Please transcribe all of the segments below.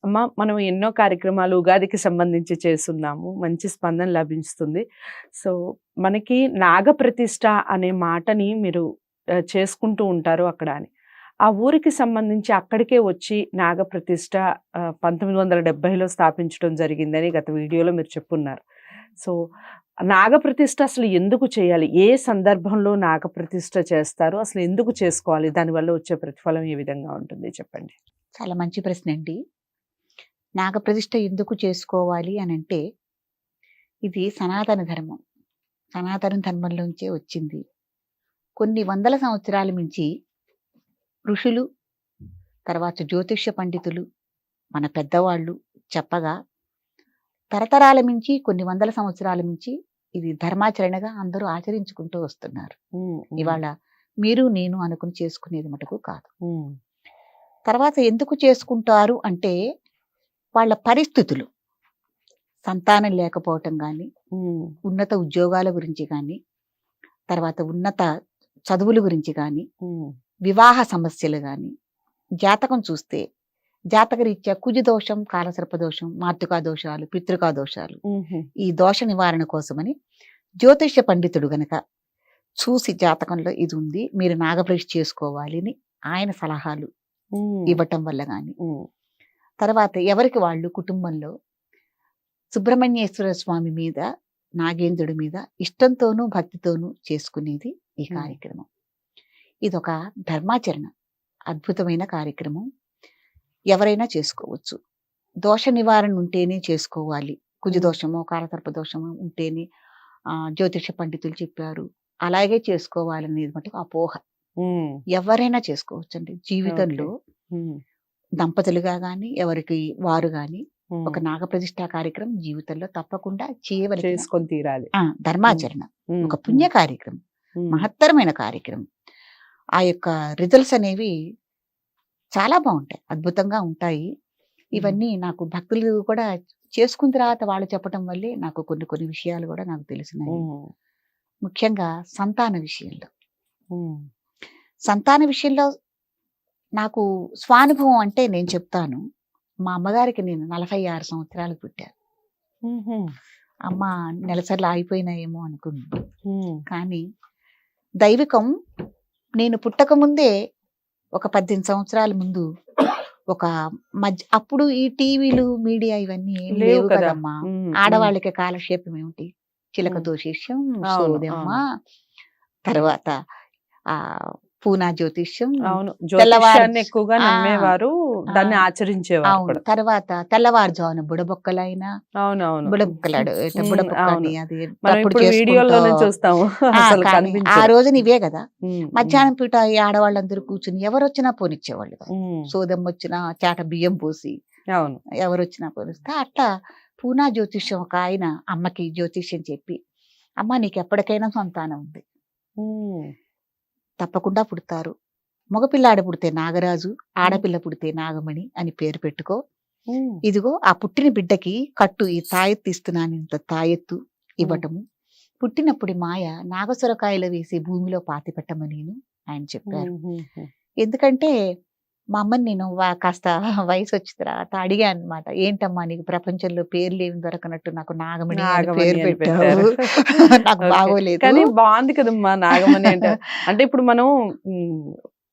అమ్మ, మనం ఎన్నో కార్యక్రమాలు ఉగాదికి సంబంధించి చేస్తున్నాము. మంచి స్పందన లభిస్తుంది. సో, మనకి నాగప్రతిష్ఠ అనే మాటని మీరు చేసుకుంటూ ఉంటారు అక్కడ అని. ఆ ఊరికి సంబంధించి అక్కడికే వచ్చి నాగప్రతిష్ఠ 1970లో స్థాపించడం జరిగిందని గత వీడియోలో మీరు చెప్పున్నారు. సో, నాగప్రతిష్ఠ అసలు ఎందుకు చేయాలి? ఏ సందర్భంలో నాగప్రతిష్ఠ చేస్తారు? అసలు ఎందుకు చేసుకోవాలి? దానివల్ల వచ్చే ప్రతిఫలం ఏ విధంగా ఉంటుంది చెప్పండి? చాలా మంచి ప్రశ్న అండి. నాగప్రతిష్ఠ ఎందుకు చేసుకోవాలి అనంటే, ఇది సనాతన ధర్మం. సనాతన ధర్మంలోంచే వచ్చింది. కొన్ని వందల సంవత్సరాల నుంచి ఋషులు, తర్వాత జ్యోతిష్య పండితులు, మన పెద్దవాళ్ళు చెప్పగా, తరతరాల మించి కొన్ని వందల సంవత్సరాల మించి ఇది ధర్మాచరణగా అందరూ ఆచరించుకుంటూ వస్తున్నారు. ఇవాళ మీరు నేను అనుకుని చేసుకునేది మటుకు కాదు. తర్వాత ఎందుకు చేసుకుంటారు అంటే, వాళ్ళ పరిస్థితులు, సంతానం లేకపోవటం కానీ, ఉన్నత ఉద్యోగాల గురించి కానీ, తర్వాత ఉన్నత చదువుల గురించి కానీ, వివాహ సమస్యలు కానీ, జాతకం చూస్తే జాతకరీత్యా కుజు దోషం, కాలసర్ప దోషం, మాతృకా దోషాలు, పితృకా దోషాలు, ఈ దోష నివారణ కోసమని జ్యోతిష్య పండితుడు గనక చూసి జాతకంలో ఇది ఉంది, మీరు నాగప్రతిష్ఠ చేసుకోవాలి అని ఆయన సలహాలు ఇవ్వటం వల్ల కానీ, తర్వాత ఎవరికి వాళ్ళు కుటుంబంలో సుబ్రహ్మణ్యేశ్వర స్వామి మీద, నాగేంద్రుడి మీద ఇష్టంతోనూ భక్తితోనూ చేసుకునేది ఈ కార్యక్రమం. ఇదొక ధర్మాచరణ, అద్భుతమైన కార్యక్రమం. ఎవరైనా చేసుకోవచ్చు. దోష నివారణ ఉంటేనే చేసుకోవాలి. కుజ దోషమో కాలసర్ప దోషమో ఉంటేనే జ్యోతిష పండితులు చెప్పారు అలాగే చేసుకోవాలనేది మటుకు అపోహ. ఎవరైనా చేసుకోవచ్చండి. జీవితంలో దంపతులుగా గాని, ఎవరికి వారు గాని ఒక నాగప్రతిష్ఠ కార్యక్రమం జీవితంలో తప్పకుండా చేసుకొని తీరాలి. ధర్మాచరణ, ఒక పుణ్య కార్యక్రమం, మహత్తరమైన కార్యక్రమం. ఆ యొక్క రిజల్ట్స్ అనేవి చాలా బాగుంటాయి, అద్భుతంగా ఉంటాయి. ఇవన్నీ నాకు భక్తులు కూడా చేసుకున్న తర్వాత వాళ్ళు చెప్పటం వల్లే నాకు కొన్ని కొన్ని విషయాలు కూడా నాకు తెలిసినాయి. ముఖ్యంగా సంతాన విషయంలో, సంతాన విషయంలో నాకు స్వానుభవం అంటే నేను చెప్తాను. మా అమ్మగారికి నేను 46 సంవత్సరాలకు పుట్టాను. అమ్మ నెలసర్లు ఆగిపోయినాయేమో అనుకుంది. కానీ దైవికం నేను పుట్టక ముందే ఒక 18 సంవత్సరాల ముందు ఒక అప్పుడు ఈ టీవీలు, మీడియా ఇవన్నీ లేవు కదమ్మా. ఆడవాళ్ళకి కాలక్షేపం ఏమిటి? చిలకతో శిష్యం, సోదెమ్మ, తర్వాత పూనా జ్యోతిష్యం, ఎక్కువగా నమ్మేవారు, దాన్ని ఆచరించేవారు. తర్వాత తెల్లవారుజామున బుడబొక్కలైనా, బుడబొక్కలాడు బుడబొక్కని అది చూస్తాము. ఆ రోజున ఇవే కదా. మధ్యాహ్నం పూట ఈ ఆడవాళ్ళందరూ కూర్చుని ఎవరు వచ్చినా పోనిచ్చేవాళ్ళు. సోదమ్మ వచ్చినా చాట బియ్యం పోసి, ఎవరు వచ్చినా పోనిస్తే అట్లా పూనా జ్యోతిష్యం ఒక ఆయన అమ్మకి జ్యోతిష్యం చెప్పి, అమ్మ నీకు ఎప్పటికైనా సంతానం ఉంది, తప్పకుండా పుడతారు. మగపిల్లాడు పుడితే నాగరాజు, ఆడపిల్ల పుడితే నాగమణి అని పేరు పెట్టుకో. ఇదిగో ఆ పుట్టిన బిడ్డకి కట్టు, ఈ తాయెత్తు ఇస్తున్నాను, ఇంత తాయెత్తు ఇవ్వటము. పుట్టినప్పుడు మాయ నాగసొరకాయలు వేసి భూమిలో పాతి పెట్టమని ఆయన చెప్పారు. ఎందుకంటే మా అమ్మని నేను కాస్త వయసు వచ్చిన తర్వాత అడిగా అనమాట, ఏంటమ్మా నీకు ప్రపంచంలో పేర్లు ఏమి దొరకనట్టు నాకు నాగమణి పేరు పెట్టారు. నాకు బాగోలేదు. కానీ బాగుంది కదమ్మా నాగమణి అంటే. అంటే ఇప్పుడు మనం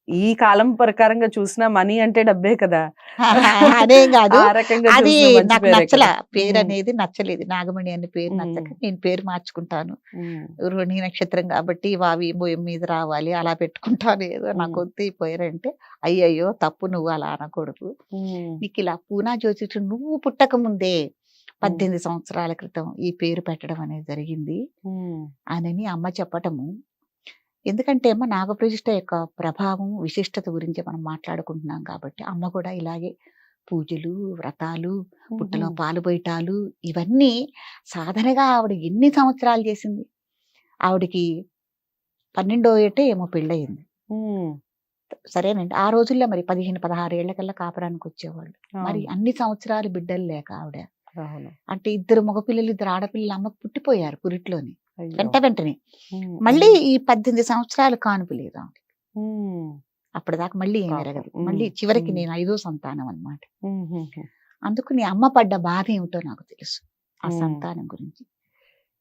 ఈ కాలం ప్రకారంగా చూసిన మనీ అంటే డబ్బే కదా. అదేం కాదు, అది నాకు నచ్చల, పేరు అనేది నచ్చలేదు. నాగమణి అనే పేరు నచ్చక నేను పేరు మార్చుకుంటాను. రోహిణి నక్షత్రం కాబట్టి వావి మీద రావాలి, అలా పెట్టుకుంటాను. ఏదో నాకు వద్దిపోయారంటే, అయ్యయ్యో తప్పు, నువ్వు అలా అనకూడదు. నీకు ఇలా పూనా జ్యోతిషం నువ్వు పుట్టక ముందే 18 సంవత్సరాల క్రితం ఈ పేరు పెట్టడం అనేది జరిగింది అని అమ్మ చెప్పటము. ఎందుకంటే అమ్మ నాగప్రతిష్ఠ యొక్క ప్రభావం, విశిష్టత గురించి మనం మాట్లాడుకుంటున్నాం కాబట్టి అమ్మ కూడా ఇలాగే పూజలు, వ్రతాలు, పుట్టలో పాలు పోయటాలు, ఇవన్నీ సాధనగా ఆవిడ ఎన్ని సంవత్సరాలు చేసింది. ఆవిడకి 12వ ఏటే ఏమో పెళ్ళయింది. సరేనండి, ఆ రోజుల్లో మరి 15-16 ఏళ్లకల్లా కాపురానికి వచ్చేవాళ్ళు. మరి అన్ని సంవత్సరాలు బిడ్డలు లేక ఆవిడ, అంటే 2 మగపిల్లలు 2 ఆడపిల్లలు అమ్మకు పుట్టిపోయారు పురిట్లోని వెంటనే. మళ్ళీ ఈ 18 సంవత్సరాలు కానుపు లేదు. అప్పటిదాకా మళ్ళీ ఏం జరగదు. మళ్ళీ చివరికి నేను 5వ సంతానం అన్నమాట. అందుకని అమ్మ పడ్డ బాధ ఏమిటో నాకు తెలుసు ఆ సంతానం గురించి.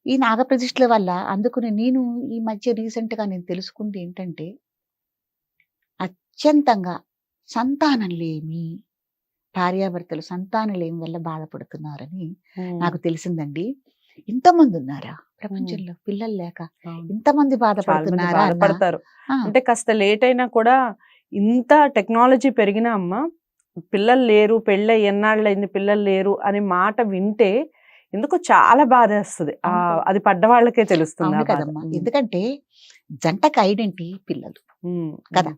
ఈ నాగప్రతిష్ఠల వల్ల అందుకని నేను ఈ మధ్య రీసెంట్‌గా నేను తెలుసుకుంది ఏంటంటే, అత్యంతంగా సంతానం లేమి, భార్యాభర్తలు సంతానం లేమి వల్ల బాధపడుతున్నారని నాకు తెలిసిందండి. ఇంతమంది ఉన్నారా ప్రపంచంలో పిల్లలు లేక? ఇంతమంది చాలా మంది బాధపడుతున్నారా అన్న బాధపడతారు. ఆ! అంటే కాస్త లేట్ అయినా కూడా ఇంత టెక్నాలజీ పెరిగినా అమ్మ, పిల్లలు లేరు, పెళ్ళై ఎన్నాళ్ళయింది పిల్లలు లేరు అనే మాట వింటే ఎందుకో చాలా బాధేస్తది. అవును కదా! అది పడ్డ వాళ్ళకే తెలుస్తుంది అవును ఆ బాధ. కదమ్మా. ఎందుకంటే జంటకి ఐడెంటిటీ పిల్లలు కదా!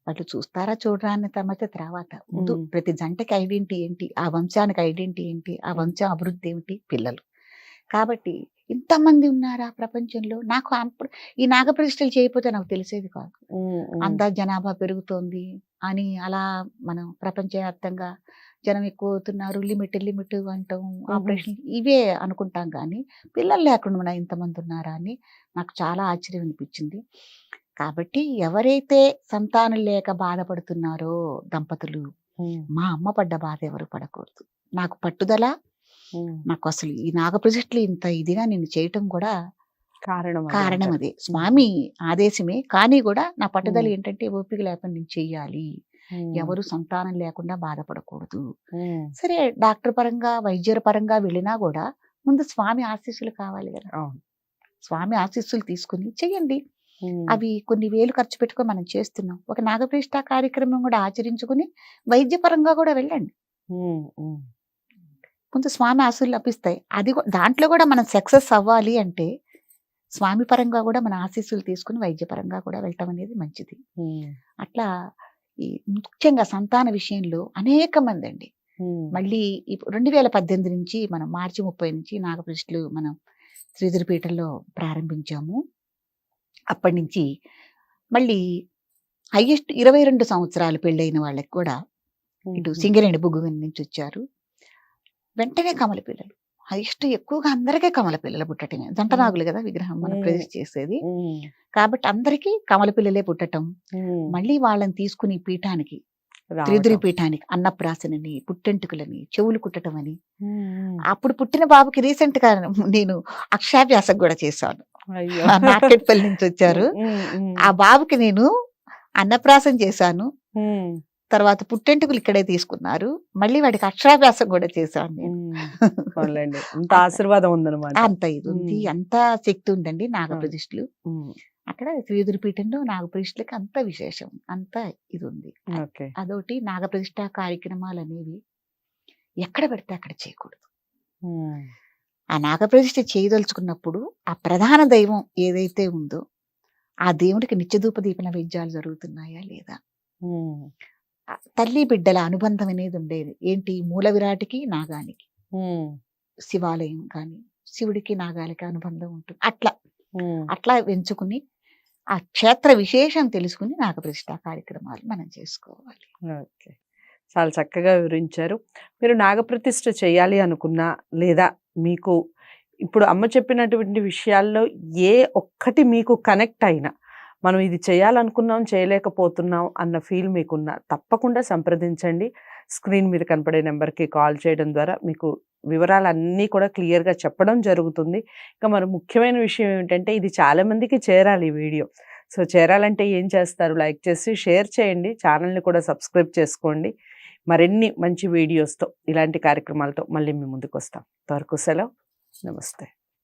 వాళ్ళు చూస్తారా చూడరా అనే తర్వాత ముందు ప్రతి జంటకి ఐడెంటిటీ ఏంటి? ఆ వంశానికి ఐడెంటిటీ ఏంటి? ఆ వంశం అభివృద్ధి ఏమిటి? పిల్లలు. కాబట్టి ఇంతమంది ఉన్నారా ప్రపంచంలో? నాకు అప్పుడు ఈ నాగప్రతిష్ఠలు చేయకపోతే నాకు తెలిసేది కాదు. అంతా జనాభా పెరుగుతోంది అని అలా మనం ప్రపంచవ్యాప్తంగా జనం ఎక్కువ అవుతున్నారు. లిమిట్ అంటాం. ఆపరేషన్ ఇవే అనుకుంటాం కానీ పిల్లలు లేకుండా ఇంతమంది ఉన్నారా అని నాకు చాలా ఆశ్చర్యం అనిపించింది. కాబట్టి ఎవరైతే సంతానం లేక బాధపడుతున్నారో దంపతులు, మా అమ్మ పడ్డ బాధ ఎవరు పడకూడదు. నాకు పట్టుదల, నాకు అసలు ఈ నాగప్రతిష్ఠలు ఇంత ఇదిగా నేను చేయటం కూడా కారణం అదే. స్వామి ఆదేశమే. కానీ కూడా నా పట్టుదల ఏంటంటే ఓపిక లేకుండా నేను చెయ్యాలి. ఎవరు సంతానం లేకుండా బాధపడకూడదు. సరే డాక్టర్ పరంగా, వైద్యుల పరంగా వెళ్ళినా కూడా ముందు స్వామి ఆశీస్సులు కావాలి కదా! స్వామి ఆశీస్సులు తీసుకుని చెయ్యండి. అవి కొన్ని వేలు ఖర్చు పెట్టుకొని మనం చేస్తున్నాం. ఒక నాగప్రతిష్ఠ కార్యక్రమం కూడా ఆచరించుకుని వైద్యపరంగా కూడా వెళ్ళండి. ముందు స్వామి ఆశీస్సులు లభిస్తాయి. అది దాంట్లో కూడా మనం సక్సెస్ అవ్వాలి అంటే స్వామి పరంగా కూడా మన ఆశీస్సులు తీసుకుని వైద్యపరంగా కూడా వెళ్ళటం అనేది మంచిది. అట్లా ఈ ముఖ్యంగా సంతాన విషయంలో అనేక మంది అండి. మళ్ళీ 2018 నుంచి మనం మార్చి 30 నుంచి నాగప్రతిష్ఠలు మనం శ్రీధరపీఠంలో ప్రారంభించాము. అప్పటి నుంచి మళ్ళీ హైయెస్ట్ 22 సంవత్సరాలు పెళ్ళైన వాళ్ళకి కూడా ఇటు సింగరేణి బుగ్గుగని నుంచి వచ్చారు. వెంటనే కమల పిల్లలు హైయెస్ట్ ఎక్కువగా అందరికీ కమల పిల్లలు పుట్టటమే. జంటనాగులు కదా విగ్రహం మనం ప్రతిష్ఠ చేసేది. కాబట్టి అందరికీ కమల పిల్లలే పుట్టటం. మళ్ళీ వాళ్ళని తీసుకుని పీఠానికి త్రిదురి పీఠానికి అన్నప్రాసనని, పుట్టెంటుకలని, చెవులు కుట్టడం అని. అప్పుడు పుట్టిన బాబుకి రీసెంట్ గా నేను అక్షరాభ్యాసం కూడా చేశాను. నార్కెట్పల్లి నుంచి వచ్చారు. ఆ బాబుకి నేను అన్నప్రాసం చేశాను. తర్వాత పుట్టెంటుకలు ఇక్కడే తీసుకున్నారు. మళ్ళీ వాడికి అక్షరాభ్యాసం కూడా చేశాను నేను. అంత ఆశీర్వాదం ఉందన్నమాట. అంత ఇది ఉంది, అంత శక్తి ఉందండి నాగప్రతిష్ఠలు. అక్కడ శ్రీధరపీఠంలో నాగప్రతిష్ఠలకి అంత విశేషం, అంత ఇది ఉంది. అదొకటి నాగప్రతిష్ఠ కార్యక్రమాలు అనేవి ఎక్కడ పెడితే అక్కడ చేయకూడదు. ఆ నాగప్రతిష్ఠ చేయదలుచుకున్నప్పుడు ఆ ప్రధాన దైవం ఏదైతే ఉందో ఆ దేవుడికి నిత్యధూప దీప నైవేద్యాలు జరుగుతున్నాయా లేదా, తల్లి బిడ్డల అనుబంధం అనేది ఉండేది. ఏంటి, మూల విరాటికి నాగానికి శివాలయం కానీ శివుడికి నాగాలకి అనుబంధం ఉంటుంది. అట్లా ఎంచుకుని ఆ క్షేత్ర విశేషం తెలుసుకుని నాగప్రతిష్ఠ కార్యక్రమాలు మనం చేసుకోవాలి. ఓకే, చాలా చక్కగా వివరించారు. మీరు నాగప్రతిష్ఠ చేయాలి అనుకున్నా, లేదా మీకు ఇప్పుడు అమ్మ చెప్పినటువంటి విషయాల్లో ఏ ఒక్కటి మీకు కనెక్ట్ అయినా, మనం ఇది చేయాలనుకున్నాం చేయలేకపోతున్నాం అన్న ఫీల్ మీకున్నా తప్పకుండా సంప్రదించండి. స్క్రీన్ మీద కనపడే నెంబర్కి కాల్ చేయడం ద్వారా మీకు వివరాలన్నీ కూడా క్లియర్గా చెప్పడం జరుగుతుంది. ఇంకా మరి ముఖ్యమైన విషయం ఏమిటంటే, ఇది చాలామందికి చేరాలి ఈ వీడియో. సో చేరాలంటే ఏం చేస్తారు, లైక్ చేసి షేర్ చేయండి, ఛానల్ని కూడా సబ్స్క్రైబ్ చేసుకోండి. మరిన్ని మంచి వీడియోస్తో, ఇలాంటి కార్యక్రమాలతో మళ్ళీ మీ ముందుకు వస్తాం. అంతవరకు సెలవు, నమస్తే.